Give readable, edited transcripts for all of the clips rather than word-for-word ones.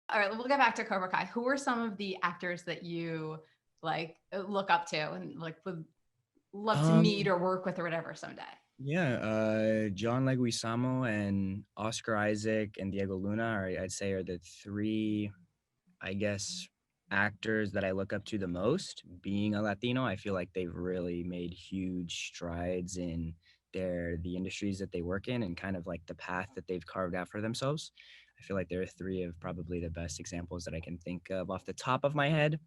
All right, we'll get back to Cobra Kai. Who are some of the actors that you like look up to and like would love to meet Um, or work with or whatever someday? yeah, John Leguizamo and Oscar Isaac and Diego Luna I'd say are the three, I guess, actors that I look up to the most. Being a Latino, I feel like they've really made huge strides in the industries that they work in and kind of like the path that they've carved out for themselves. I feel like they're three of probably the best examples that I can think of off the top of my head.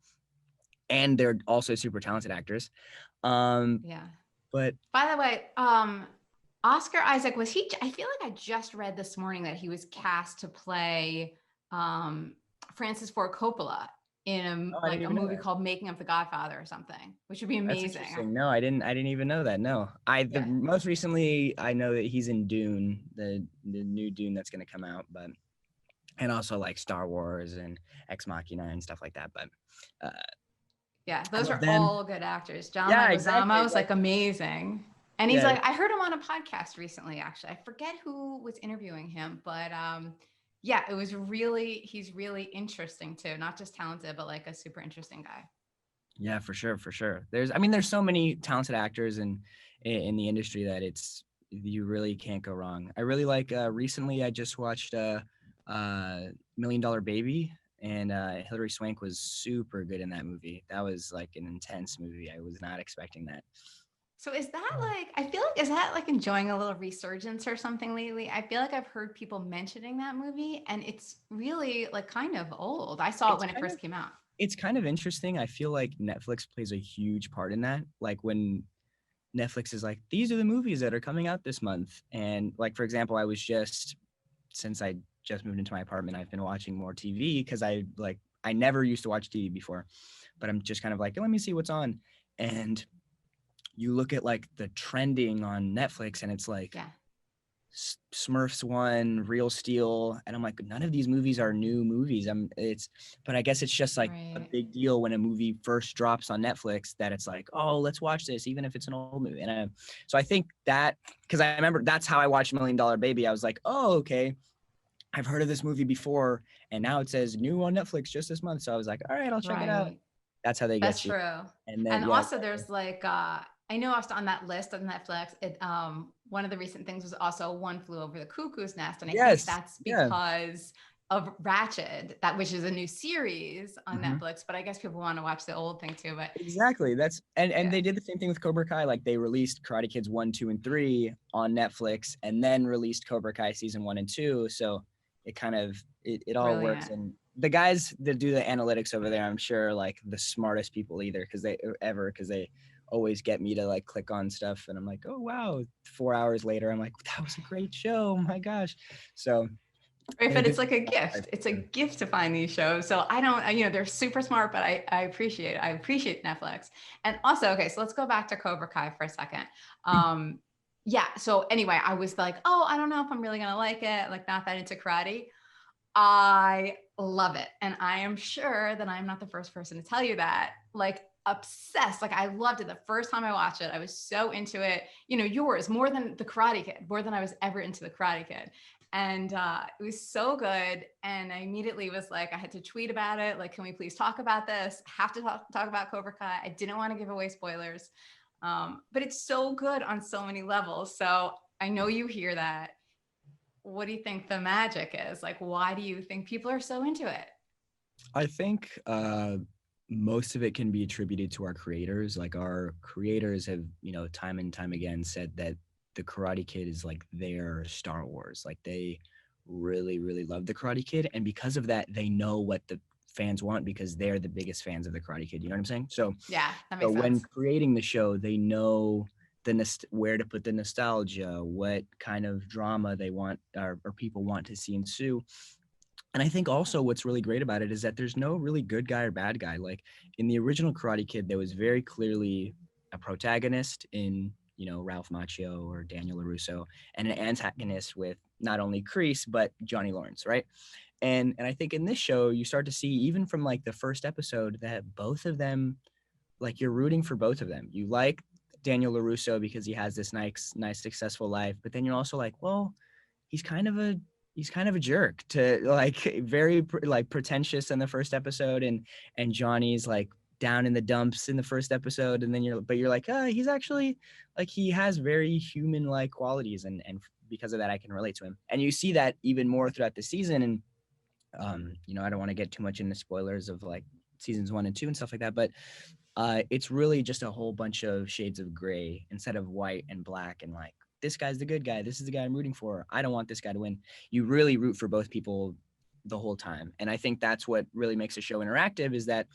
And they're also super talented actors. Um, Yeah. but By the way, Oscar Isaac was he? I feel like I just read this morning that he was cast to play um, Francis Ford Coppola in oh, I didn't like a even know movie that. called Making of the Godfather or something, which would be That's amazing. interesting. No, I didn't even know that. No, the Yeah, most recently I know that he's in Dune, the new Dune that's going to come out, but and also like Star Wars and Ex Machina and stuff like that. But uh, yeah, I those love are them. all good actors. John Yeah, exactly. Leguizamo is like amazing, and he's Yeah, like I heard him on a podcast recently. Actually, I forget who was interviewing him, but yeah, it was really he's really interesting too. Not just talented, but like a super interesting guy. yeah, for sure, for sure. There's so many talented actors in the industry that you really can't go wrong. I really like. Recently, I just watched Million Dollar Baby, and Hilary Swank was super good in that movie. That was like an intense movie. I was not expecting that. So is that like I feel like is that like enjoying a little resurgence or something lately? I feel like I've heard people mentioning that movie and it's really like kind of old. I saw it It's when it kind of first came out. it's kind of interesting. I feel like Netflix plays a huge part in that. Like when Netflix is like, these are the movies that are coming out this month. And like, for example, since I just moved into my apartment, I've been watching more TV because I never used to watch TV before, but I'm just kind of like, let me see what's on. And you look at like the trending on Netflix and it's like Yeah. Smurfs one, Real Steel, and I'm like, none of these movies are new movies. But I guess it's just like a Right. big deal when a movie first drops on Netflix that it's like, oh, let's watch this, even if it's an old movie. And so I think that because I remember that's how I watched Million Dollar Baby. I was like, oh, okay, I've heard of this movie before, and now it says new on Netflix just this month. So I was like, all right, I'll check it out. Right. That's how they That's get you. true. And then And yeah, also exactly. there's like I know also on that list of Netflix, it one of the recent things was also One Flew Over the Cuckoo's Nest. And I think Yes, that's yeah. because of Ratched, that which is a new series on Mhm. Netflix, but I guess people want to watch the old thing too. But Exactly. That's and yeah. they did the same thing with Cobra Kai. Like they released Karate Kids 1, 2, and 3 on Netflix and then released Cobra Kai season 1 and 2. So it kind of it all works. Brilliant. And the guys that do the analytics over there, I'm sure like the smartest people either because they always get me to like click on stuff and I'm like, oh wow. 4 hours later, I'm like, that was a great show. Oh my gosh. So Right, they but did it's like a right gift. It's a for sure. gift to find these shows. So I don't, they're super smart, but I appreciate it. I appreciate Netflix. And also, okay, so let's go back to Cobra Kai for a second. Um, yeah. So anyway, I was like, oh, I don't know if I'm really gonna like it. Like, not that into karate. I love it, and I am sure that I'm not the first person to tell you that. Like, obsessed. Like, I loved it the first time I watched it. I was so into it. Yours more than the Karate Kid, more than I was ever into the Karate Kid. And it was so good. And I immediately was like, I had to tweet about it. Like, can we please talk about this? Have to talk about Cobra Kai. I didn't want to give away spoilers. But it's so good on so many levels. So I know you hear that. What do you think the magic is? Like, why do you think people are so into it? I think most of it can be attributed to our creators. Like our creators have, time and time again said that the Karate Kid is like their Star Wars. Like they really, really love the Karate Kid, and because of that, they know what the fans want because they're the biggest fans of the Karate Kid. You know what I'm saying? So, Yeah, that so makes when sense. creating the show, they know where to put the nostalgia, what kind of drama they want or people want to see ensue. And I think also what's really great about it is that there's no really good guy or bad guy. Like in the original Karate Kid, there was very clearly a protagonist in, Ralph Macchio or Daniel LaRusso, and an antagonist with not only Kreese, but Johnny Lawrence, right? And I think in this show, you start to see, even from like the first episode, that both of them, like you're rooting for both of them. You like Daniel LaRusso because he has this nice, successful life, but then you're also like, well, he's kind of a he's kind of a jerk to like very like pretentious in the first episode, and Johnny's like down in the dumps in the first episode, and then you're like, he's actually like, he has very human like qualities, and because of that I can relate to him. And you see that even more throughout the season. And I don't want to get too much into spoilers of like seasons 1 and 2 and stuff like that, but it's really just a whole bunch of shades of gray instead of white and black, and like, this guy's the good guy, this is the guy I'm rooting for, I don't want this guy to win. You really root for both people the whole time. And I think that's what really makes a show interactive, is that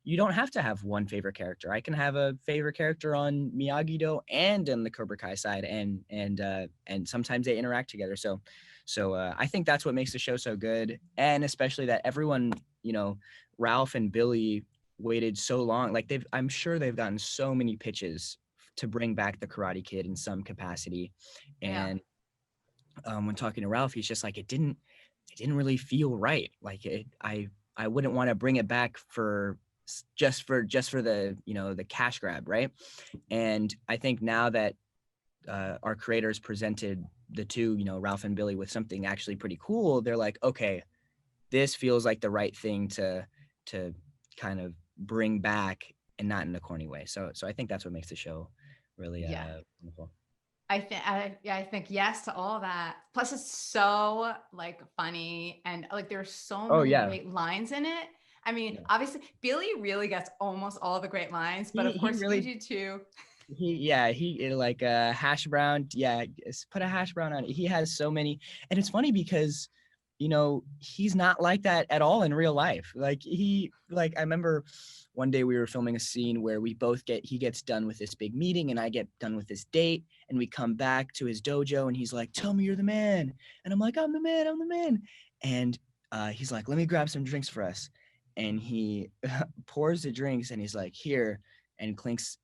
you don't have to have one favorite character. I can have a favorite character on Miyagido and on the Cobra Kai side, and sometimes they interact together. So I think that's what makes the show so good. And especially that everyone, Ralph and Billy waited so long. Like, I'm sure they've gotten so many pitches to bring back the Karate Kid in some capacity. And when talking to Ralph, he's just like, it didn't really feel right. Like, I wouldn't want to bring it back for just for the, the cash grab, right? And I think now that our creators presented the two, Ralph and Billy, with something actually pretty cool, they're like, okay, this feels like the right thing to kind of bring back, and not in a corny way. So I think that's what makes the show really wonderful. I think yes to all that. Plus, it's so like funny, and like there's so many great lines in it. I mean, obviously, Billy really gets almost all the great lines, but of course, you do too. He like a hash brown. Yeah, put a hash brown on it. He has so many, and it's funny because, he's not like that at all in real life. Like, I remember one day we were filming a scene where he gets done with this big meeting and I get done with this date, and we come back to his dojo and he's like, tell me you're the man. And I'm like, I'm the man. And he's like, let me grab some drinks for us. And he pours the drinks and he's like, here, and clinks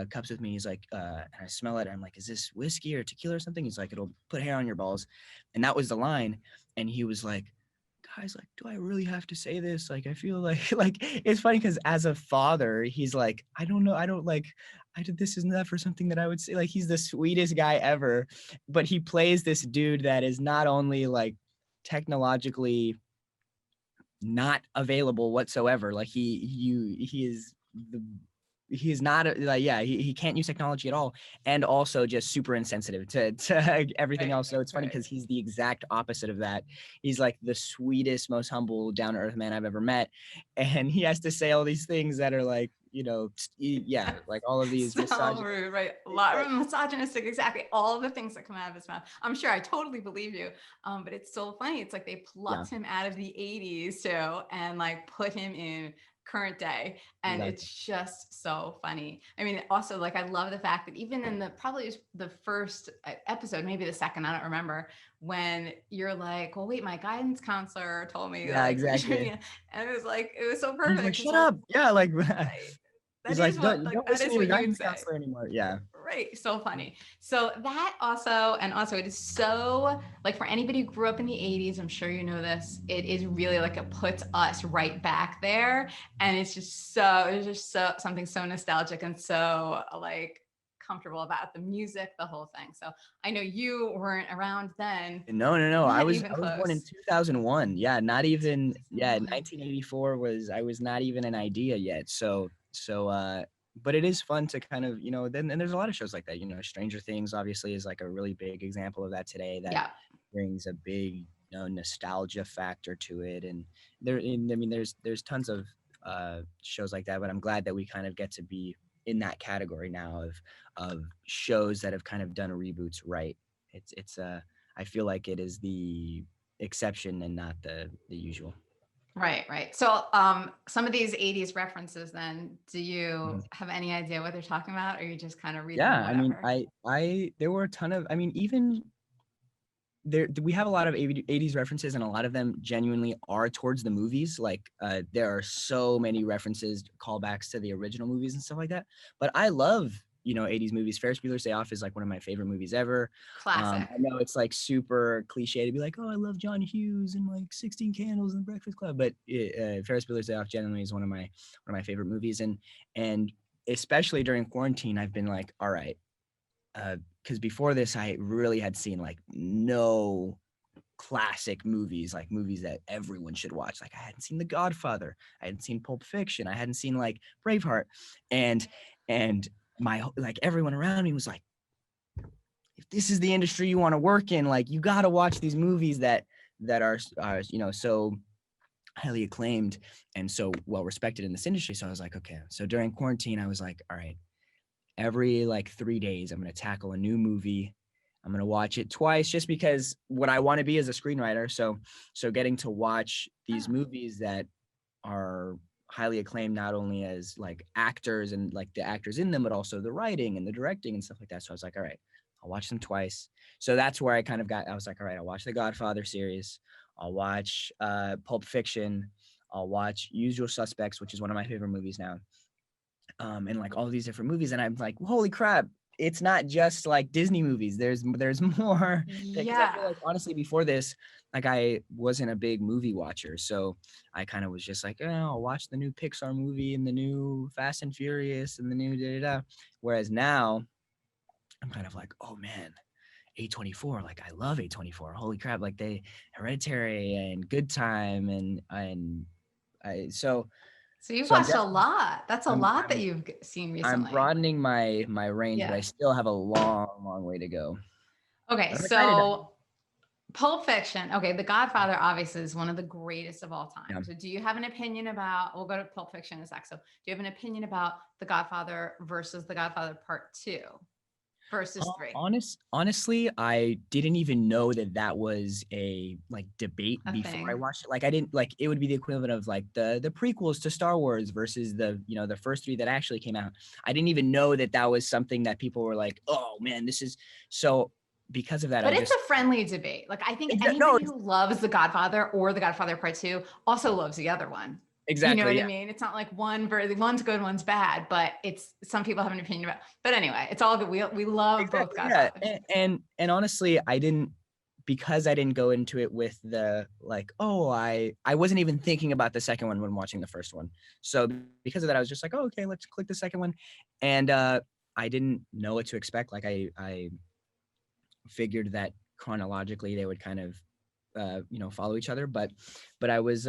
cups with me. He's like, and I smell it. And I'm like, is this whiskey or tequila or something? He's like, it'll put hair on your balls. And that was the line. And he was like, guys, like, do I really have to say this? Like, I feel like it's funny because as a father, he's like, I don't know. I don't like, this is not for something that I would say. Like, he's the sweetest guy ever, but he plays this dude that is not only like technologically not available whatsoever. Like, he is he's not he can't use technology at all, and also just super insensitive to everything else. So it's funny because he's the exact opposite of that. He's like the sweetest, most humble, down to earth man I've ever met, and he has to say all these things that are like, like all of these rude, right? A lot of misogynistic, exactly. All of the things that come out of his mouth. I'm sure I totally believe you. But it's so funny. It's like they plucked him out of the 80s too, and like put him in current day, and it's just so funny. I mean, also, like, I love the fact that even in probably the first episode, maybe the second, I don't remember, when you're like, well, wait, my guidance counselor told me, exactly, and it was so perfect. Like, shut up. Right. He's like, don't listen to your guidance counselor anymore. Yeah. Right. So funny. So that also it is so, like, for anybody who grew up in the 80s, I'm sure you know this, it is really like, it puts us right back there. And it's just so something so nostalgic and so like comfortable about the music, the whole thing. So I know you weren't around then. No. I was born in 2001. Yeah. Not even, 1984 I was not even an idea yet. So, but it is fun to kind of, then, and there's a lot of shows like that, Stranger Things obviously is like a really big example of that today, that brings a big, nostalgia factor to it. And there's tons of shows like that, but I'm glad that we kind of get to be in that category now of shows that have kind of done reboots right. It's I feel like it is the exception and not the usual. Right. So some of these 80s references, then, do you have any idea what they're talking about, or you just kind of read them, whatever? I mean, there were a ton of, even we have a lot of 80s references, and a lot of them genuinely are towards the movies. Like there are so many references, callbacks to the original movies and stuff like that. But I love 80s movies. Ferris Bueller's Day Off is like one of my favorite movies ever. Classic. I know it's like super cliche to be like, oh, I love John Hughes and like 16 Candles and Breakfast Club, but Ferris Bueller's Day Off genuinely is one of my favorite movies. And especially during quarantine, I've been like, all right, because before this I really had seen like no classic movies, like movies that everyone should watch. Like I hadn't seen The Godfather, I hadn't seen Pulp Fiction, I hadn't seen like Braveheart, and my like everyone around me was like, if this is the industry you want to work in, like you got to watch these movies that are so highly acclaimed and so well respected in this industry. So I was like, okay. So during quarantine, I was like, all right, every like 3 days, I'm going to tackle a new movie. I'm going to watch it twice just because what I want to be as a screenwriter. So getting to watch these movies that are highly acclaimed, not only as like actors and like the actors in them, but also the writing and the directing and stuff like that. So I was like, all right, I'll watch them twice. So that's where I was like, all right, I'll watch the Godfather series. I'll watch Pulp Fiction. I'll watch Usual Suspects, which is one of my favorite movies now. And like all these different movies. And I'm like, holy crap, it's not just like Disney movies. There's more. Because I feel like honestly before this, like I wasn't a big movie watcher. So I kind of was just like, oh, I'll watch the new Pixar movie and the new Fast and Furious and the new da-da-da. Whereas now I'm kind of like, oh man, A24, like I love A24. Holy crap, like they Hereditary and Good Time and so you've I'm watched a definitely lot. That's a lot that you've seen I'm recently. broadening my range, but I still have a long way to go. Okay, But I'm excited now. so Pulp Fiction. Okay, The Godfather obviously is one of the greatest of all time. Yeah. So do you have an opinion about, we'll go to Pulp Fiction in a sec. So do you have an opinion about The Godfather versus The Godfather Part 2 versus 3? Honestly, I didn't even know that was a like debate before I watched it. Like I didn't like, it would be the equivalent of like the prequels to Star Wars versus the first 3 that actually came out. I didn't even know that was something that people were like, oh man, this is so. Because of that, but it's a friendly debate. Like I think anybody who loves The Godfather or The Godfather Part 2 also loves the other one. Exactly. You know what I mean? It's not like one's good, one's bad, but it's some people have an opinion about. But anyway, it's all good. We love both Godfathers. Yeah. And honestly, because I didn't go into it with the like, oh, I wasn't even thinking about the second one when watching the first one. So because of that, I was just like, oh, okay, let's click the second one. And I didn't know what to expect. Like I figured that chronologically they would kind of follow each other, but I was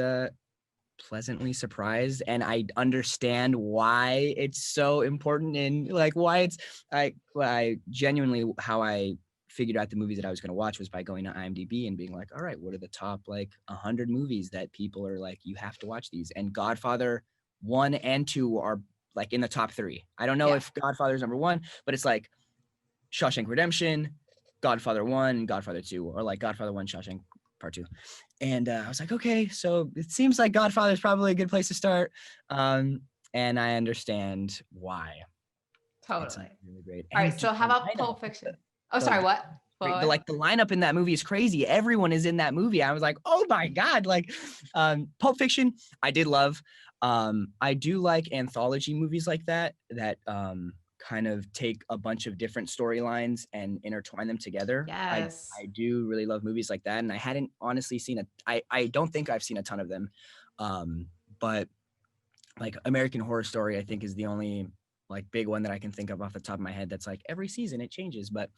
pleasantly surprised, and I understand why it's so important and like why it's I genuinely, how I figured out the movies that I was going to watch was by going to IMDb and being like, all right, what are the top like 100 movies that people are like, you have to watch these? And Godfather 1 and 2 are like in the top 3. I don't know if Godfather is number 1, but it's like Shawshank Redemption, Godfather 1, Godfather 2, or like Godfather 1, Shawshank Part 2. And I was like, okay, so it seems like Godfather is probably a good place to start. And I understand why. Totally. Really great. All right, so how about Pulp Fiction? Sorry, what? Like the lineup in that movie is crazy. Everyone is in that movie. I was like, oh my God. Like Pulp Fiction, I did love. I do like anthology movies like that kind of take a bunch of different storylines and intertwine them together. Yes. I do really love movies like that. And I hadn't honestly seen I don't think I've seen a ton of them. But like American Horror Story, I think is the only like big one that I can think of off the top of my head. That's like every season it changes. But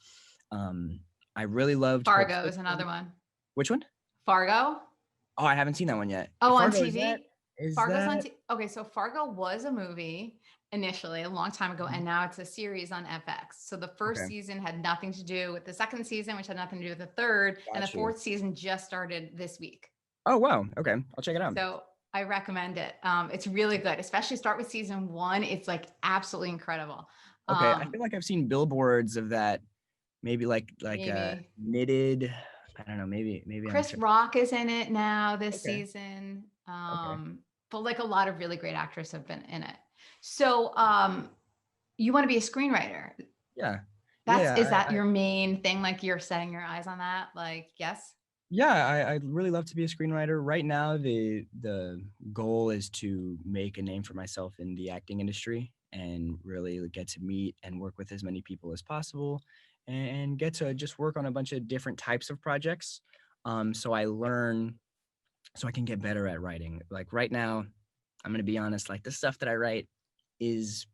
I really loved Fargo is another one. Which one? Fargo. Oh, I haven't seen that one yet. Oh, Fargo, on TV? Fargo's on TV. Okay, so Fargo was a movie initially a long time ago, and now it's a series on FX. So the first season had nothing to do with the second season, which had nothing to do with the third, and the fourth season just started this week. Oh, wow. Okay, I'll check it out. So I recommend it. It's really good, especially start with season 1. It's like absolutely incredible. Okay, I feel like I've seen billboards of that. Maybe like knitted. I don't know. Maybe Chris Rock is in it now this season. But like a lot of really great actors have been in it. So you want to be a screenwriter? Yeah. Is that your main thing? Like you're setting your eyes on that? Like, yes. Yeah, I'd really love to be a screenwriter. Right now, the goal is to make a name for myself in the acting industry and really get to meet and work with as many people as possible and get to just work on a bunch of different types of projects. So I learn, so I can get better at writing. Like right now, I'm going to be honest, like the stuff that I write is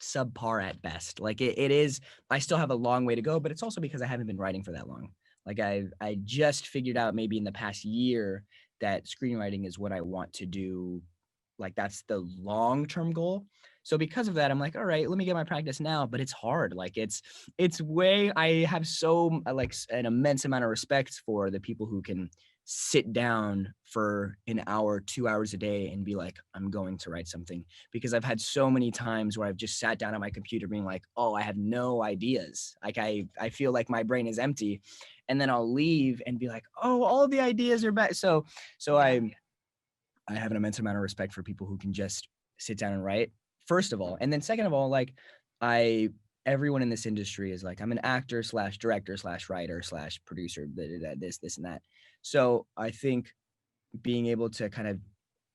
subpar at best. Like it is, I still have a long way to go, but it's also because I haven't been writing for that long. Like I just figured out maybe in the past year that screenwriting is what I want to do. Like that's the long-term goal. So because of that, I'm like, all right, let me get my practice now, but it's hard. Like it's way, I have so like an immense amount of respect for the people who can sit down for an hour, 2 hours a day and be like, I'm going to write something, because I've had so many times where I've just sat down at my computer being like, oh, I have no ideas. Like I feel like my brain is empty, and then I'll leave and be like, oh, all the ideas are back. So Yeah. I have an immense amount of respect for people who can just sit down and write, first of all. And then second of all, like everyone in this industry is like, I'm an actor slash director slash writer slash producer, this and that. So I think being able to kind of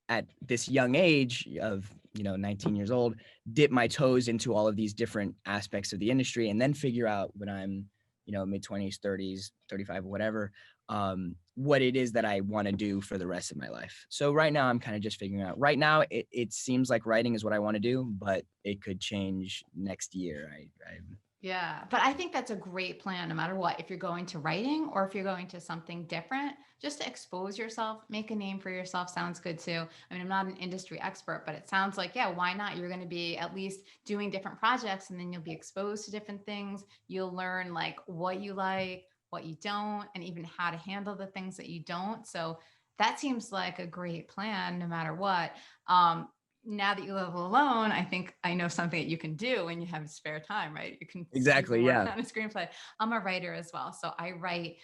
at this young age of 19 years old, dip my toes into all of these different aspects of the industry, and then figure out when I'm mid 20s, 30s, 35, whatever, what it is that I want to do for the rest of my life. So right now I'm kind of just figuring out. Right now it seems like writing is what I want to do, but it could change next year. Yeah, but I think that's a great plan no matter what. If you're going to writing or if you're going to something different, just to expose yourself, make a name for yourself sounds good too. I mean, I'm not an industry expert, but it sounds like, yeah, why not? You're going to be at least doing different projects and then you'll be exposed to different things. You'll learn like what you like, what you don't, and even how to handle the things that you don't. So that seems like a great plan no matter what. Now that you live alone, I think I know something that you can do when you have spare time, right? You can Exactly. work Yeah. on a screenplay. I'm a writer as well, so I write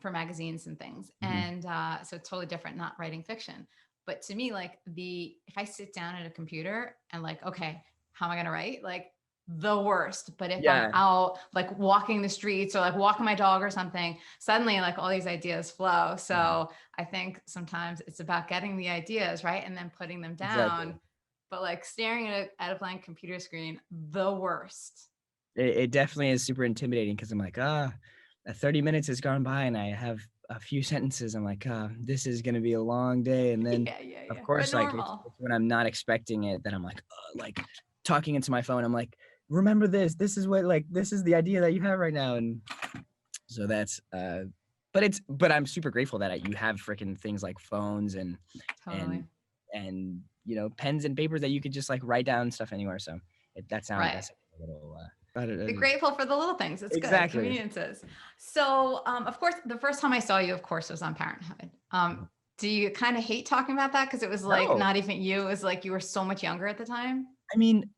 for magazines and things, Mhm. and so it's totally different, not writing fiction. But to me, like if I sit down at a computer and like, okay, how am I gonna write? Like the worst. But if I'm Yeah. out like walking the streets or like walking my dog or something, suddenly like all these ideas flow. Yeah. So I think sometimes it's about getting the ideas right and then putting them Exactly. down. But like staring at a blank computer screen, the worst. It definitely is super intimidating, because I'm like, 30 minutes has gone by and I have a few sentences. I'm like, this is going to be a long day. And then, Yeah, yeah, of yeah. But course, like normal. it's when I'm not expecting it that I'm like talking into my phone. I'm like, remember this. This is what, like, this is the idea that you have right now. And so that's, but I'm super grateful that you have freaking things like phones and, Totally. and, pens and papers that you could just like write down stuff anywhere. So Right. that's a little, Be grateful for the little things. It's good. exactly. Conveniences. So, of course, the first time I saw you, of course, was on Parenthood. Do you kind of hate talking about that? Because it was like No, not even you. It was like you were so much younger at the time. I mean,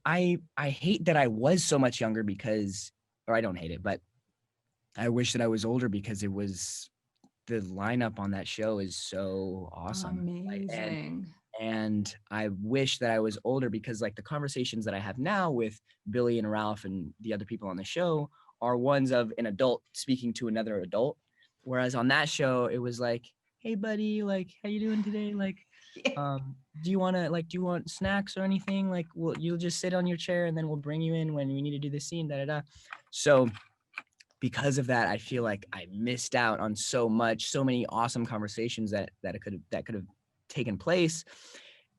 I hate that I was so much younger, because, or I don't hate it, but I wish that I was older, because the lineup on that show is so awesome. Like, Amazing. and I wish that I was older, because like the conversations that I have now with Billy and Ralph and the other people on the show are ones of an adult speaking to another adult. Whereas on that show, it was like, hey buddy, like how you doing today? Like, do you want snacks or anything? Like, you'll just sit on your chair and then we'll bring you in when we need to do the scene, da da da. So because of that, I feel like I missed out on so many awesome conversations that could have taken place.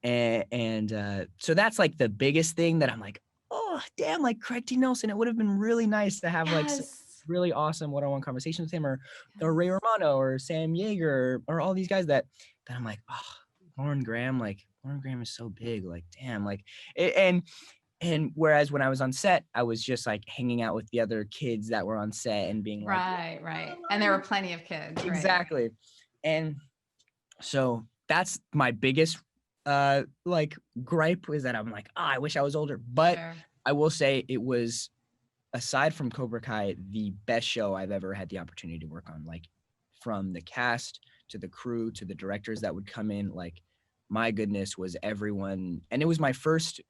And so that's like the biggest thing that I'm like, oh damn, like Craig T. Nelson, it would have been really nice to have like some Yes. really awesome one-on-one conversations with him, or Ray Yes. Romano or Sam Yeager, or all these guys that I'm like, oh, Lauren Graham, like Lauren Graham is so big, like damn, like and whereas when I was on set, I was just like hanging out with the other kids that were on set and being like, Right, oh, right. And there were Lauren. plenty of kids, right? Exactly. And so that's my biggest like gripe, is that I'm like, I wish I was older. But Sure. I will say it was, aside from Cobra Kai, the best show I've ever had the opportunity to work on. Like, from the cast to the crew to the directors that would come in, like, my goodness, was everyone. And it was my first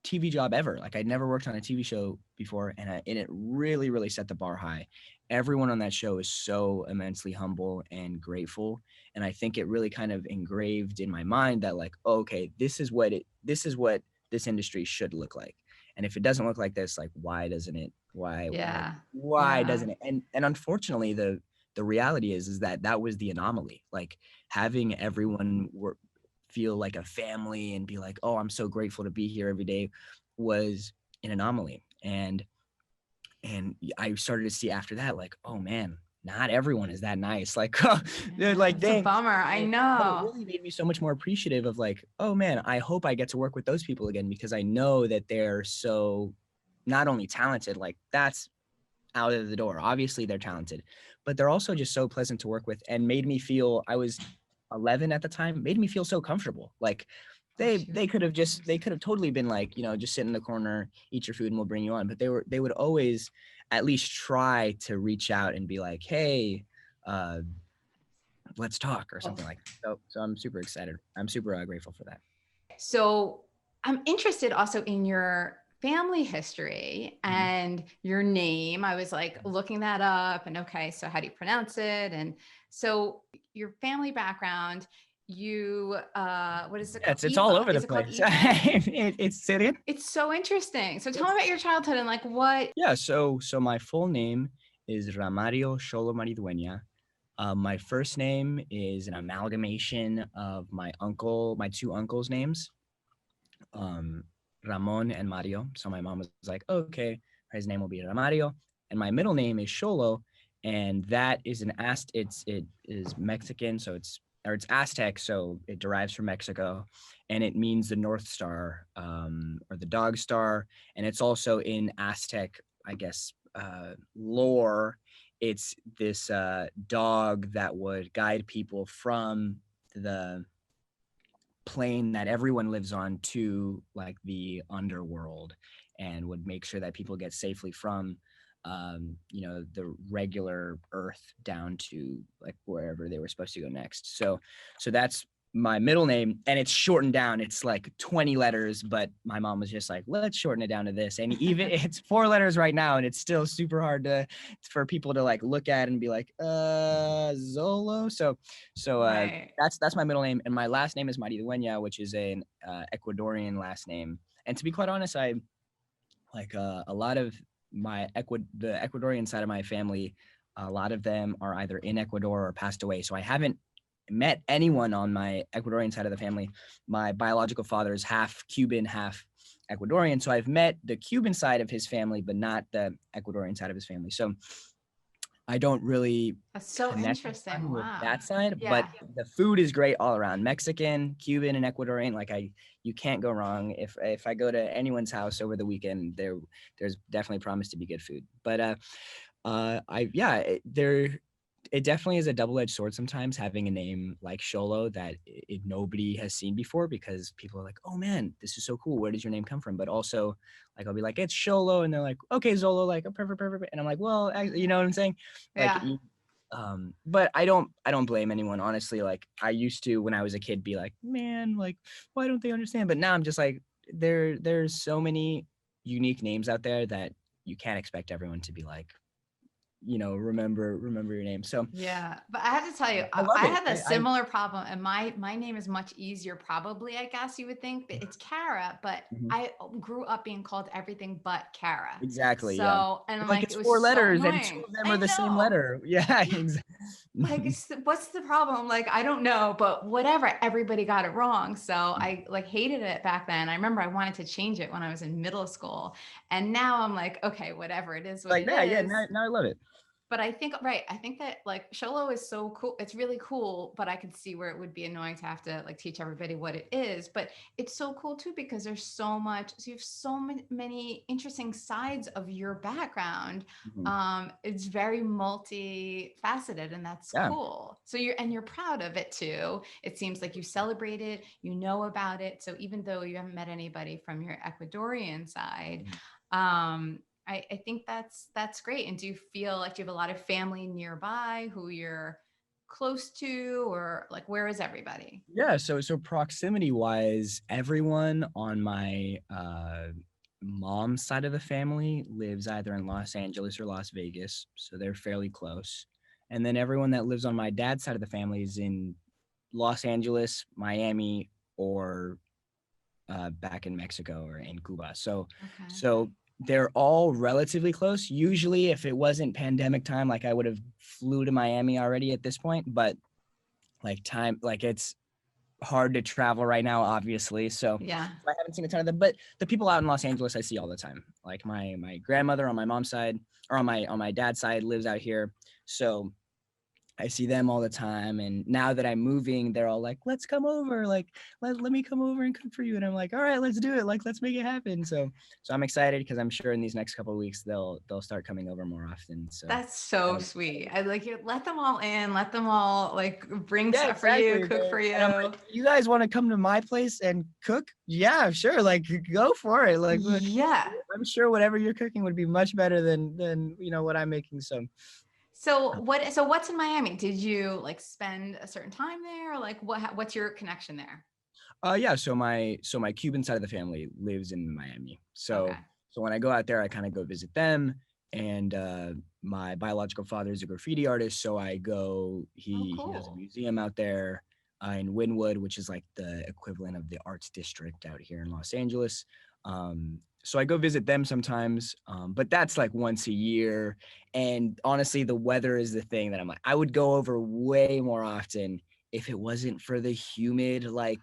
TV job ever. Like, I'd never worked on a TV show before, and it really, really set the bar high. Everyone on that show is so immensely humble and grateful, and I think it really kind of engraved in my mind that, like, oh, okay, this is what this industry should look like. And if it doesn't look like this, like, why doesn't it? Yeah. Why Yeah. doesn't it? And unfortunately, the reality is that was the anomaly. Like, having everyone feel like a family and be like, oh, I'm so grateful to be here every day, was an anomaly. And I started to see after that, like, oh man, not everyone is that nice. Like, they're Yeah, like, it's a dang. bummer. I But it know. really made me so much more appreciative of like, oh man, I hope I get to work with those people again, because I know that they're so not only talented, like that's out of the door. Obviously they're talented, but they're also just so pleasant to work with, and made me feel, I was 11 at the time, made me feel so comfortable. Like Oh, shoot. they could have totally been like, just sit in the corner, eat your food, and we'll bring you on. But they would always at least try to reach out and be like, hey, uh, let's talk or Oh, something like that. So I'm super excited. I'm super grateful for that. so I'm interested also in your family history Mhm. and your name. I was like looking that up and okay, so how do you pronounce it? And so your family background, you what is it Yeah, called? it's all over the Is it called place. Ifa? It's say it again. It's so interesting. So tell me about your childhood and like what. Yeah, so my full name is Ramario XOLO Maridueña. My first name is an amalgamation of my two uncles' names, um, Ramon and Mario. So my mom was like, okay, his name will be Ramario, and my middle name is Xolo, and that is it is Mexican, so it's Aztec, so it derives from Mexico, and it means the North Star, or the Dog Star, and it's also in Aztec, I guess, lore. It's this dog that would guide people from the plane that everyone lives on to like the underworld, and would make sure that people get safely from the regular earth down to like wherever they were supposed to go next. So that's my middle name, and it's shortened down. It's like 20 letters, but my mom was just like, let's shorten it down to this. And even it's 4 letters right now, and it's still super hard for people to like look at and be like, Zolo. So Right. that's my middle name, and my last name is Maridueña, which is an Ecuadorian last name. And to be quite honest, I like a lot of the Ecuadorian side of my family. A lot of them are either in Ecuador or passed away. So I haven't met anyone on my Ecuadorian side of the family. My biological father is half Cuban, half Ecuadorian. So I've met the Cuban side of his family, but not the Ecuadorian side of his family. So I don't really That's so connect a interesting. ton with Wow. that side, but Yeah. the food is great all around. Mexican, Cuban, and Ecuadorian. Like you can't go wrong. If I go to anyone's house over the weekend, there's definitely promised to be good food. But it definitely is a double-edged sword sometimes, having a name like Sholo that nobody has seen before, because people are like, oh man, this is so cool, where does your name come from? But also like I'll be like, it's Sholo, and they're like, okay, Zolo, like, oh, perfect, and I'm like, well, you know what I'm saying, like Yeah. but I don't blame anyone, honestly. Like I used to, when I was a kid, be like, man, like why don't they understand? But now I'm just like, there's so many unique names out there that you can't expect everyone to be like, remember your name. So Yeah, but I have to tell you, I love I it. had a I similar problem, and my name is much easier, probably. I guess you would think, but it's Kara. But Mhm. I grew up being called everything but Kara. Exactly, yeah. So, and They're like, like it's it was four so letters and two annoying. of them are I the same know. letter. Yeah, Yeah, like exactly. what's the problem? Like I don't know, but whatever. Everybody got it wrong, so I like hated it back then. I remember I wanted to change it when I was in middle school, and now I'm like, okay, whatever. It is what Like it that, yeah, is. now I love it. But I think, right, I think that like Sholo is so cool. It's really cool, but I could see where it would be annoying to have to like teach everybody what it is. But it's so cool too because there's so much, so you have so many interesting sides of your background. Mhm. It's very multifaceted and that's Yeah. cool. So you're proud of it too. It seems like you celebrate it, you know about it. So even though you haven't met anybody from your Ecuadorian side, Mhm. I think that's great. And do you feel like you have a lot of family nearby who you're close to, or like where is everybody? Yeah, so proximity wise, everyone on my mom's side of the family lives either in Los Angeles or Las Vegas, so they're fairly close. And then everyone that lives on my dad's side of the family is in Los Angeles, Miami, or back in Mexico or in Cuba. So Okay. so they're all relatively close. Usually, if it wasn't pandemic time, like I would have flew to Miami already at this point, but like time, like it's hard to travel right now, obviously. So Yeah. I haven't seen a ton of them, but the people out in Los Angeles I see all the time. Like my grandmother on my mom's side, or on my dad's side, lives out here. So I see them all the time. And now that I'm moving, they're all like, let's come over. Like, let me come over and cook for you. And I'm like, all right, let's do it. Like, let's make it happen. So I'm excited because I'm sure in these next couple of weeks, they'll start coming over more often. So That's so sweet. I like you. Let them all in. Let them all like bring yeah, stuff for you, exactly. cook for And I'm you. like, you guys want to come to my place and cook? Yeah, sure. Like, go for it. Like, Yeah. I'm sure whatever you're cooking would be much better than what I'm making. So So what? So what's in Miami? Did you like spend a certain time there? Or like what's your connection there? yeah, so my Cuban side of the family lives in Miami. Okay. So when I go out there, I kind of go visit them. And my biological father is a graffiti artist, so I go. Oh, He has a cool. museum out there in Wynwood, which is like the equivalent of the arts district out here in Los Angeles. So I go visit them sometimes, but that's like once a year. And honestly, the weather is the thing that I'm like, I would go over way more often if it wasn't for the humid, like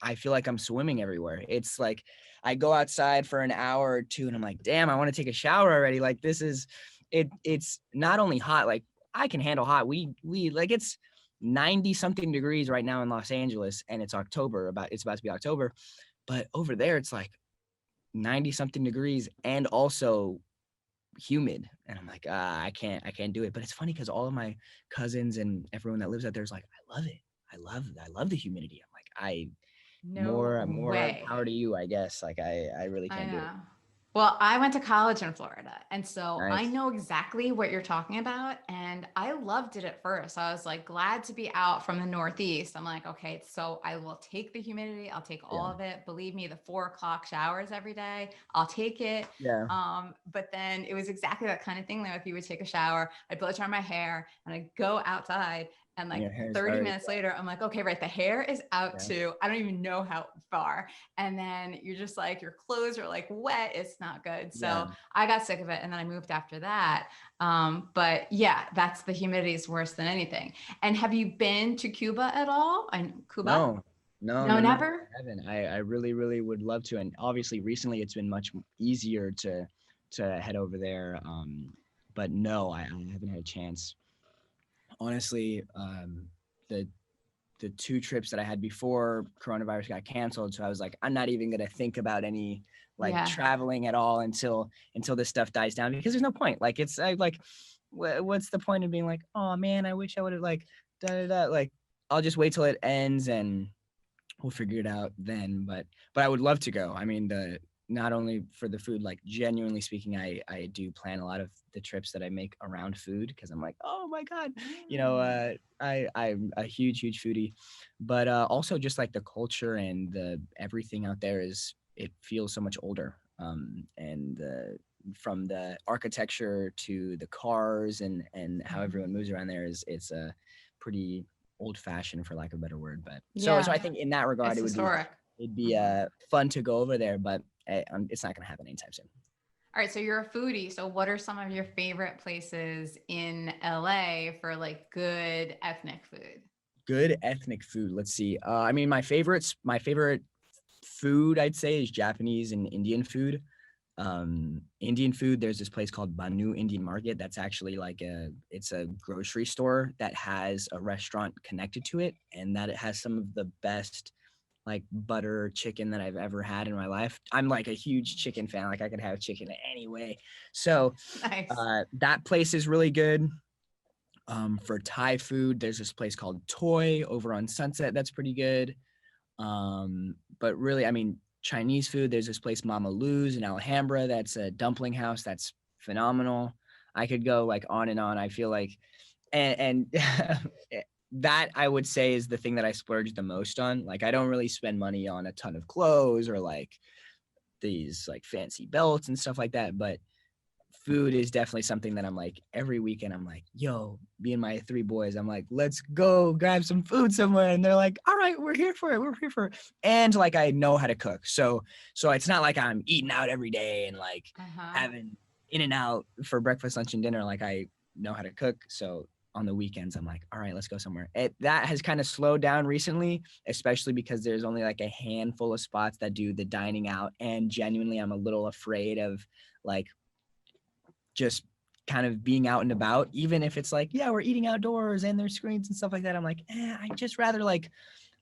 I feel like I'm swimming everywhere. It's like I go outside for an hour or two and I'm like, damn, I want to take a shower already. Like this is it's not only hot, like I can handle hot. We like it's 90 something degrees right now in Los Angeles and it's about to be October. But over there it's like 90 something degrees and also humid. And I'm like, I can't do it. But it's funny because all of my cousins and everyone that lives out there is like, I love it. I love the humidity. I'm like, No more way. power to you, I guess. Like I really I can't do it. know. Well, I went to college in Florida, and so I Nice. know exactly what you're talking about. And I loved it at first. I was like glad to be out from the Northeast. I'm like, okay, so I will take the humidity. I'll take all Yeah. of it. Believe me, the 4 o'clock showers every day, I'll take it. Yeah. But then it was exactly that kind of thing. Like if you would take a shower, I'd blow dry my hair and I'd go outside and And like your hair is 30 already minutes later, I'm like, okay, right. The hair is out yeah. to, I don't even know how far. And then you're just like, your clothes are like wet. It's not good. Yeah. So I got sick of it. And then I moved after that. But yeah, that's the humidity is worse than anything. And have you been to Cuba at all? And Cuba? No. No, No, no, no, no. never. I haven't. I really, really would love to. And obviously recently it's been much easier to head over there. But no, I haven't had a chance. Honestly, the the two trips that I had before coronavirus got canceled. So I was like, I'm not even gonna think about any like Yeah. traveling at all until this stuff dies down because there's no point. Like it's like, what's the point of being like, oh man, I wish I would have like da da da. Like I'll just wait till it ends and we'll figure it out then. But I would love to go. I mean, the not only for the food, like genuinely speaking, I do plan a lot of the trips that I make around food because I'm like, oh my god, I'm a huge foodie, but also just like the culture and the everything out there is it feels so much older. And from the architecture to the cars and how everyone moves around there is it's a pretty old fashioned for lack of a better word. But so I Yeah. think in that regard It's historic. it'd be Mhm. fun to go over there, but it's not going to happen anytime soon. All right, so you're a foodie. So what are some of your favorite places in LA for like good ethnic food? Good ethnic food. Let's see. I mean, my favorite food I'd say is Japanese and Indian food. Indian food, there's this place called Banu Indian Market that's actually like it's a grocery store that has a restaurant connected to it, and that it has some of the best like butter chicken that I've ever had in my life. I'm like a huge chicken fan. Like I could have chicken any way. So Nice. that place is really good. For Thai food, there's this place called Toy over on Sunset. That's pretty good. But really, I mean, Chinese food, there's this place Mama Lou's in Alhambra. That's a dumpling house. That's phenomenal. I could go like on and on. I feel like, and that I would say is the thing that I splurge the most on. Like, I don't really spend money on a ton of clothes or like these like fancy belts and stuff like that. But food is definitely something that I'm like every weekend I'm like, yo, me and my three boys, I'm like, let's go grab some food somewhere. And they're like, all right, we're here for it. We're here for it. And like I know how to cook. So it's not like I'm eating out every day and like Uh-huh. having in and out for breakfast, lunch, and dinner. Like I know how to cook. So on the weekends, I'm like, all right, let's go somewhere. That has kind of slowed down recently, especially because there's only like a handful of spots that do the dining out. And genuinely, I'm a little afraid of like just kind of being out and about, even if it's like, yeah, we're eating outdoors and there's screens and stuff like that. I'm like, I'd just rather like,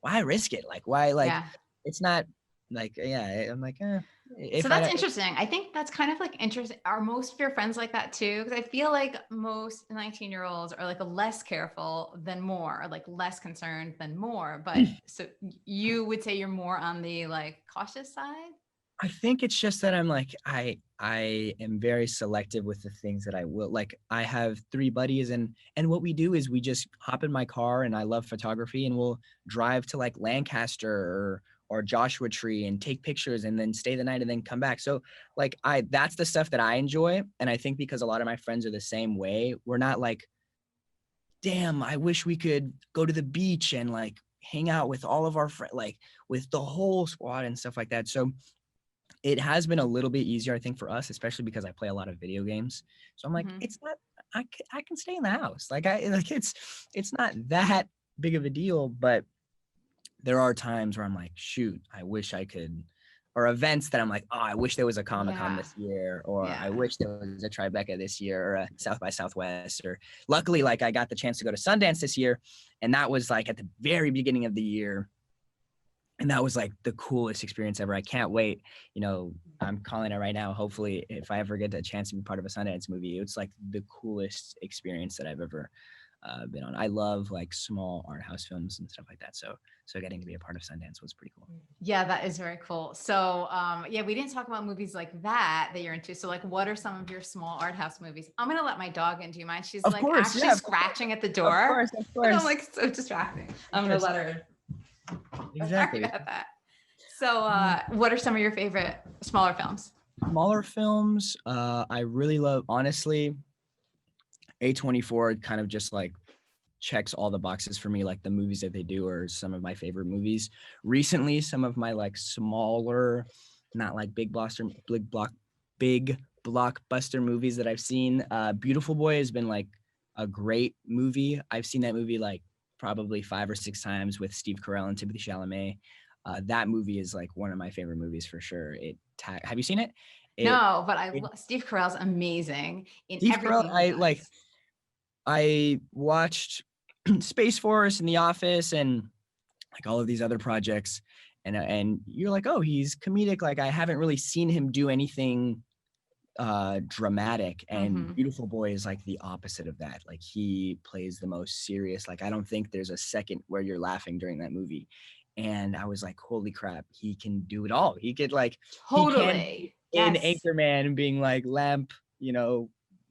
why risk it? Like, why, like, Yeah. it's not like, yeah, I'm like, So if that's I, interesting. I think that's kind of like interesting. Are most of your friends like that too? Because I feel like most 19-year-olds are like less careful than more, or like less concerned than more. But so you would say you're more on the like cautious side? I think it's just that I'm like, I am very selective with the things that I will, like, I have 3 buddies, and what we do is we just hop in my car, and I love photography, and we'll drive to like Lancaster or Joshua Tree and take pictures and then stay the night and then come back. So like that's the stuff that I enjoy. And I think because a lot of my friends are the same way, we're not like, damn, I wish we could go to the beach and like hang out with all of our friends, like with the whole squad and stuff like that. So it has been a little bit easier, I think, for us, especially because I play a lot of video games. So I'm like, Mhm. it's not, I can stay in the house. Like it's not that big of a deal, but there are times where I'm like, shoot, I wish I could, or events that I'm like, oh, I wish there was a Comic-Con Yeah. this year, or I Yeah. wish there was a Tribeca this year, or a South by Southwest, or luckily, like I got the chance to go to Sundance this year, and that was like at the very beginning of the year, and that was like the coolest experience ever. I can't wait. You know, I'm calling it right now. Hopefully, if I ever get a chance to be part of a Sundance movie, it's like the coolest experience that I've ever been on. I love like small art house films and stuff like that. So getting to be a part of Sundance was pretty cool. Yeah, that is very cool. So, yeah, we didn't talk about movies like that you're into. So, like, what are some of your small art house movies? I'm gonna let my dog in. Do you mind? She's Of like course, actually yeah, scratching at the of door. course, of And I'm course. like so distracting. Of I'm gonna course. let her in. Sorry Exactly. about that. So, what are some of your favorite smaller films? Smaller films, I really love, honestly, A24 kind of just like checks all the boxes for me. Like the movies that they do are some of my favorite movies. Recently, some of my like smaller, not like big blockbuster movies that I've seen. Beautiful Boy has been like a great movie. I've seen that movie like probably 5 or 6 times with Steve Carell and Timothée Chalamet. That movie is like one of my favorite movies for sure. Have you seen it? It, No, but it Steve Carell's amazing in Steve Carell, everything he does. I watched Space Force and The Office and like all of these other projects, and you're like, oh, he's comedic. Like I haven't really seen him do anything dramatic, and Mm-hmm. Beautiful Boy is like the opposite of that. Like he plays the most serious. Like I don't think there's a second where you're laughing during that movie. And I was like, holy crap, he can do it all. He could like he can be Totally. in Yes. Anchorman being like lamp,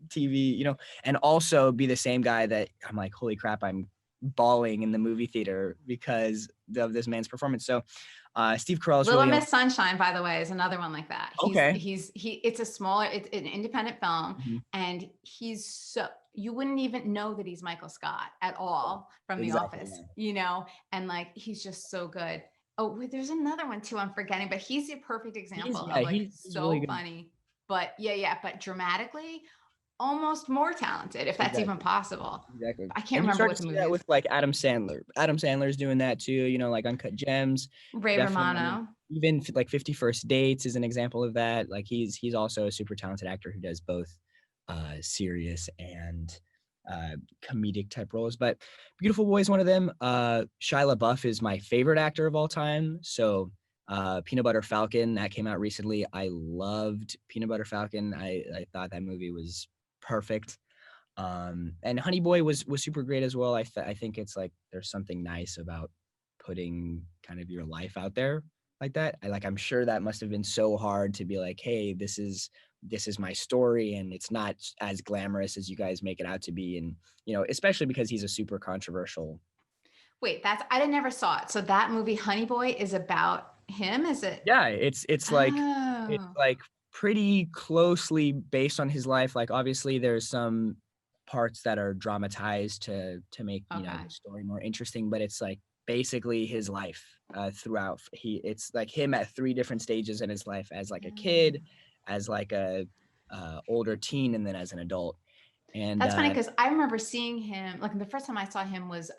TV, and also be the same guy that I'm like, holy crap, I'm bawling in the movie theater because of this man's performance. So Steve Carell is Little really Miss Sunshine, by the way, is another one like that. okay. It's a smaller, it's an independent film, Mhm. and he's so you wouldn't even know that he's Michael Scott at all from The Exactly. Office, and like he's just so good. Oh, wait, there's another one too. I'm forgetting, but he's a perfect example of like He's really so good. funny, but yeah, but dramatically almost more talented, if that's even Exactly. possible. Exactly. I can't And you remember start what to the see movie that is. with like Adam Sandler. Adam Sandler's doing that too, like Uncut Gems. Ray Definitely. I mean, Romano. even like 50 First Dates is an example of that. Like he's also a super talented actor who does both serious and comedic type roles. But Beautiful Boy is one of them. Shia LaBeouf is my favorite actor of all time. So Peanut Butter Falcon, that came out recently. I loved Peanut Butter Falcon. I thought that movie was perfect. And Honey Boy was super great as well. I think it's like there's something nice about putting kind of your life out there like that. I'm sure that must have been so hard to be like, hey, this is my story, and it's not as glamorous as you guys make it out to be. And especially because he's a super controversial. Wait, I never saw it. So that movie Honey Boy is about him, is it? Yeah, it's Oh, like pretty closely based on his life. Like obviously there's some parts that are dramatized to make okay. the story more interesting, but it's like basically his life throughout. It's like him at 3 different stages in his life, as like a kid, as like a older teen, and then as an adult. And That's funny because I remember seeing him, like the first time I saw him was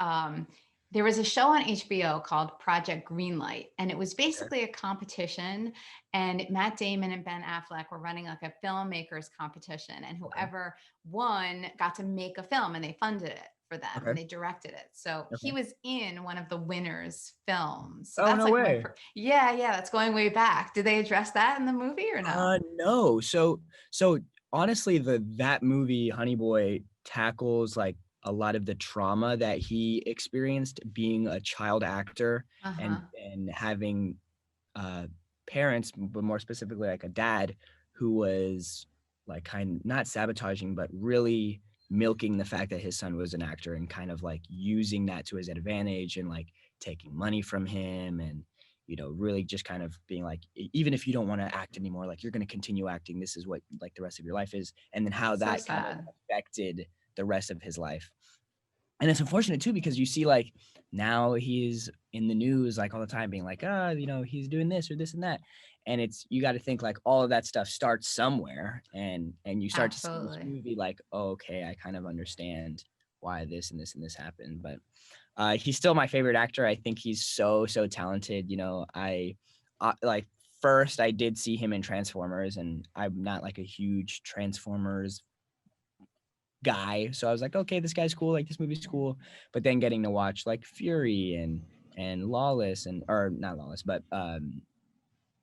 there was a show on HBO called Project Greenlight, and it was basically a competition. And Matt Damon and Ben Affleck were running like a filmmakers competition, and whoever won got to make a film, and they funded it for them and they directed it. So he Okay. was in one of the winners' films. So Oh, that's no like way. yeah, that's going way back. Did they address that in the movie or no? No. So honestly, that movie, Honey Boy, tackles like a lot of the trauma that he experienced being a child actor Uh-huh. and having parents, but more specifically like a dad who was like not sabotaging, but really milking the fact that his son was an actor and kind of like using that to his advantage and like taking money from him and really just kind of being like, even if you don't want to act anymore, like you're going to continue acting. This is what like the rest of your life is. And then how So that kind of sad. affected the rest of his life. And it's unfortunate too, because you see like now he's in the news like all the time being like, he's doing this or this and that. And you got to think like all of that stuff starts somewhere and you start to see this Absolutely. movie like, oh, okay, I kind of understand why this and this and this happened. But he's still my favorite actor. I think he's so talented. I like first I did see him in Transformers, and I'm not like a huge Transformers guy, so I was like, okay, this guy's cool. Like this movie's cool. But then getting to watch like Fury and Lawless or not Lawless, but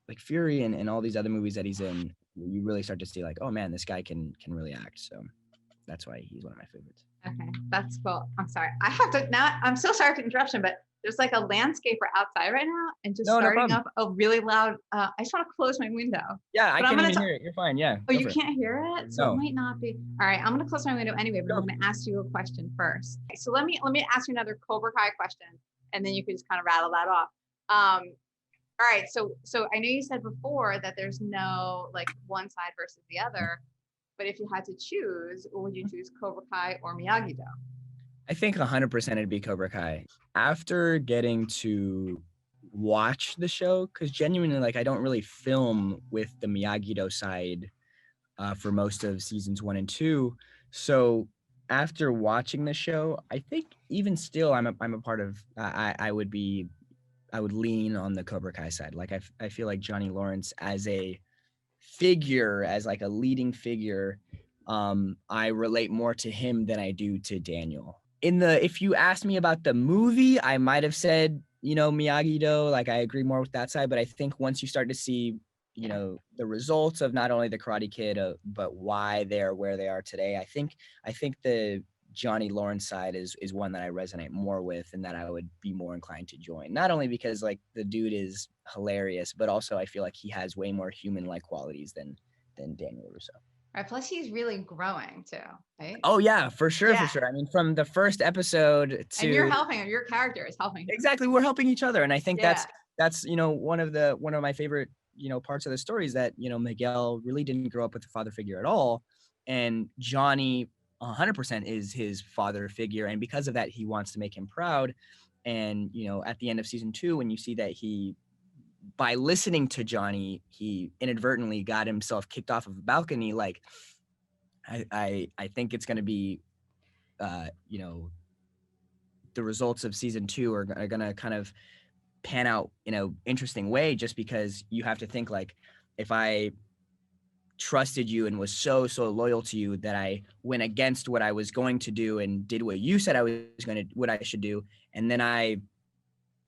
like Fury and all these other movies that he's in, you really start to see like, oh man, this guy can really act. So that's why he's one of my favorites. Okay, that's cool. I'm sorry. I have to now. I'm so sorry for interruption, but there's like a landscaper outside right now and just No starting problem. up a really loud. I just want to close my window. Yeah, I But I'm can't gonna even talk. hear it. You're fine. Yeah, Oh, go you for it. can't hear it, so it No, might not be. All right, I'm gonna close my window anyway, but I'm go. gonna ask you a question first. So let me ask you another Cobra Kai question, and then you can just kind of rattle that off. All right, so I know you said before that there's no like one side versus the other, but if you had to choose, would you choose Cobra Kai or Miyagi-Do? I think 100% it'd be Cobra Kai. After getting to watch the show, because genuinely, like, I don't really film with the Miyagi-Do side for most of seasons 1 and 2. So after watching the show, I think even still, I'm a part of. I would lean on the Cobra Kai side. Like I feel like Johnny Lawrence as a figure, as like a leading figure, I relate more to him than I do to Daniel. If you asked me about the movie, I might have said, Miyagi-Do, like I agree more with that side, but I think once you start to see, the results of not only the Karate Kid, but why they're where they are today, I think the Johnny Lawrence side is one that I resonate more with and that I would be more inclined to join. Not only because like the dude is hilarious, but also I feel like he has way more human-like qualities than Daniel Russo. Right. Plus, he's really growing too, right? Oh yeah, for sure, Yeah. for sure. I mean, from the first episode And you're to helping him. Your character is helping him. exactly, we're helping each other, and I think Yeah. that's one of my favorite parts of the story is that Miguel really didn't grow up with a father figure at all, and Johnny 100% is his father figure, and because of that, he wants to make him proud. And at the end of season 2, when you see that by listening to Johnny, he inadvertently got himself kicked off of a balcony, like I think it's going to be, the results of season 2 are going to kind of pan out in an interesting way, just because you have to think like, if I trusted you and was so loyal to you that I went against what I was going to do and did what you said what I should do, and then I